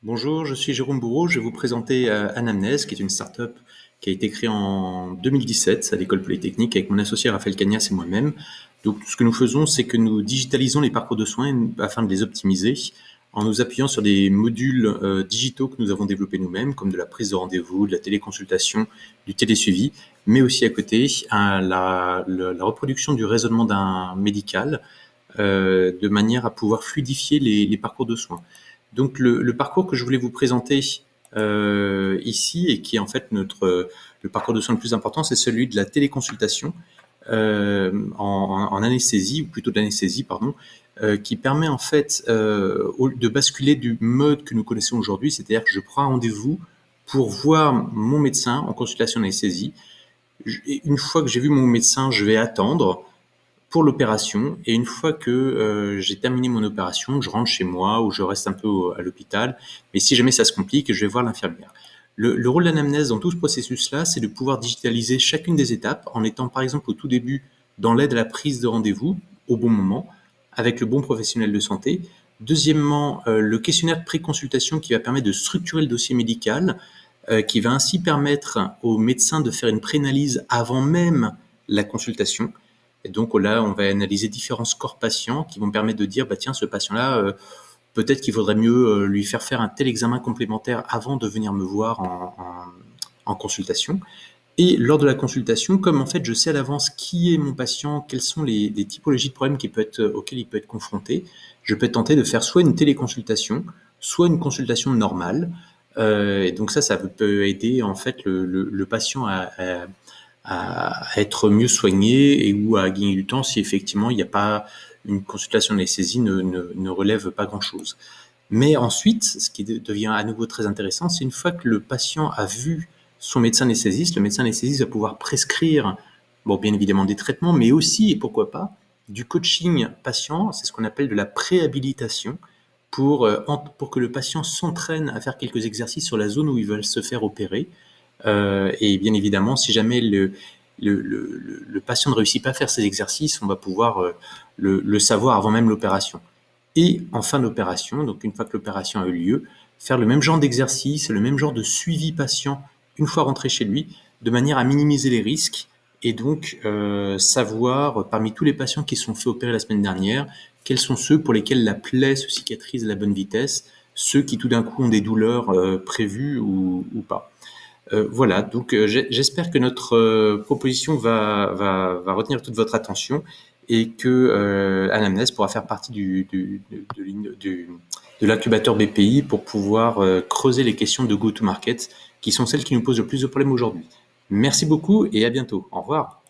Bonjour, je suis Jérôme Bourreau. Je vais vous présenter Anamnèse, qui est une start-up qui a été créée en 2017 à l'École Polytechnique avec mon associé Raphaël Cagnas et moi-même. Donc, ce que nous faisons, c'est que nous digitalisons les parcours de soins afin de les optimiser en nous appuyant sur des modules digitaux que nous avons développés nous-mêmes, comme de la prise de rendez-vous, de la téléconsultation, du télésuivi, mais aussi à côté la reproduction du raisonnement d'un médical de manière à pouvoir fluidifier les parcours de soins. Donc le parcours que je voulais vous présenter ici et qui est en fait le parcours de soins le plus important, c'est celui de la téléconsultation en anesthésie, ou plutôt de l'anesthésie, pardon, qui permet en fait de basculer du mode que nous connaissons aujourd'hui, c'est-à-dire que je prends un rendez-vous pour voir mon médecin en consultation d'anesthésie. Une fois que j'ai vu mon médecin, je vais attendre pour l'opération, et une fois que j'ai terminé mon opération, je rentre chez moi ou je reste un peu à l'hôpital, mais si jamais ça se complique, je vais voir l'infirmière. Le rôle d'Anamnèse dans tout ce processus-là, c'est de pouvoir digitaliser chacune des étapes en étant par exemple au tout début dans l'aide à la prise de rendez-vous au bon moment, avec le bon professionnel de santé. Deuxièmement, le questionnaire de pré-consultation qui va permettre de structurer le dossier médical, qui va ainsi permettre au médecin de faire une préanalyse avant même la consultation. Et donc là, on va analyser différents scores patients qui vont permettre de dire, bah tiens, ce patient-là, peut-être qu'il vaudrait mieux lui faire un tel examen complémentaire avant de venir me voir en consultation. Et lors de la consultation, comme en fait je sais à l'avance qui est mon patient, quelles sont les typologies de problèmes auxquels il peut être confronté, je peux tenter de faire soit une téléconsultation, soit une consultation normale. Et donc ça peut aider en fait le patient à être mieux soigné et ou à gagner du temps si effectivement il n'y a pas une consultation d'anesthésie ne relève pas grand-chose. Mais ensuite, ce qui devient à nouveau très intéressant, c'est une fois que le patient a vu son médecin anesthésiste, le médecin anesthésiste va pouvoir prescrire, bon, bien évidemment des traitements, mais aussi, et pourquoi pas, du coaching patient, c'est ce qu'on appelle de la préhabilitation, pour que le patient s'entraîne à faire quelques exercices sur la zone où il veut se faire opérer. Et bien évidemment, si jamais le patient ne réussit pas à faire ces exercices, on va pouvoir le savoir avant même l'opération. Et en fin d'opération, donc une fois que l'opération a eu lieu, faire le même genre d'exercice, le même genre de suivi patient une fois rentré chez lui, de manière à minimiser les risques et donc savoir parmi tous les patients qui se sont fait opérer la semaine dernière, quels sont ceux pour lesquels la plaie se cicatrise à la bonne vitesse, ceux qui tout d'un coup ont des douleurs prévues ou pas. Voilà, donc j'espère que notre proposition va retenir toute votre attention et que Anamnèse pourra faire partie de l'incubateur BPI pour pouvoir creuser les questions de go-to-market qui sont celles qui nous posent le plus de problèmes aujourd'hui. Merci beaucoup et à bientôt. Au revoir.